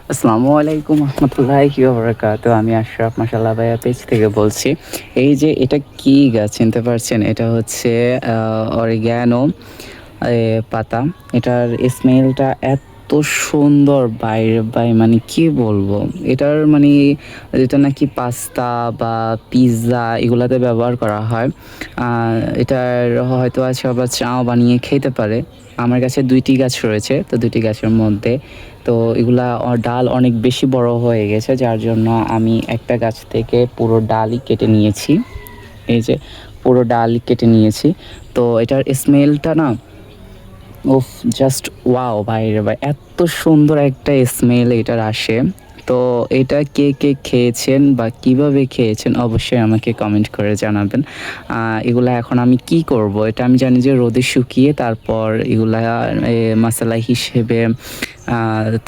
আসসালামু আলাইকুম রহমতুল্লাহি ওয়া বারাকাতুহু। আমি আশরাফ মাশাআল্লাহ ভাইয়া পেজ থেকে বলছি। এই যে এটা কি গাছ চিনতে পারছেন? এটা হচ্ছে অরিগ্যানো পাতা। এটার স্মেলটা এত সুন্দর বাইরে ভাই মানে কি বলবো? এটার মানে এটা নাকি পাস্তা বা পিজ্জা এগুলাতে ব্যবহার করা হয়। আ এটার হয়তো সবাই চাও বানিয়ে খেতে পারে। আমার কাছে ২ টি গাছ রয়েছে। তো ২ টি গাছের মধ্যে তো এগুলা ডাল অনেক বেশি বড় হয়ে গেছে যার জন্য আমি একটা গাছ থেকে পুরো ডালই কেটে নিয়েছি। এই যে পুরো ডাল কেটে নিয়েছি। তো এটার স্মেলটা না উফ! Just wow! ভাই রে ভাই এত সুন্দর একটা স্মেল এটার আসে। তো এটা কে খেয়েছেন বা কিভাবে খেয়েছেন অবশ্যই আমাকে কমেন্ট করে জানাবেন। এগুলা এখন আমি কি করব? এটা আমি জানি যে রোদে শুকিয়ে তারপর এগুলা মাসালা হিসেবে আ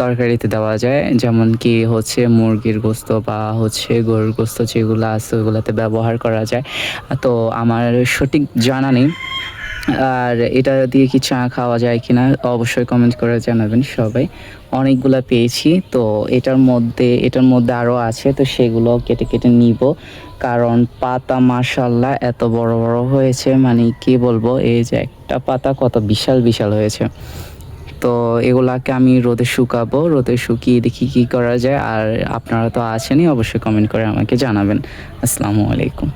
তরকারিতে দেওয়া যায়। যেমন কি হচ্ছে মুরগির গোস্ত বা হচ্ছে গরুর গোস্ত যেগুলা আছে ওগুলাতে ব্যবহার করা যায়। তো আমার সঠিক জানা নেই। আর এটা দিয়ে কি চা খাওয়া যায় কিনা অবশ্যই কমেন্ট করে জানাবেন সবাই। অনেকগুলা পেয়েছি। তো এটার মধ্যে আরও আছে। তো সেগুলো কেটে নিবো। কারণ পাতা মাশাআল্লাহ এত বড় হয়েছে মানে কি বলবো? এই যে একটা পাতা কত বিশাল হয়েছে। তো এগুলাকে আমি রোদে শুকাবো। রোদে শুকিয়ে দেখি কি করা যায়। আর আপনারা তো আছেনই অবশ্যই কমেন্ট করে আমাকে জানাবেন। আসসালামু আলাইকুম।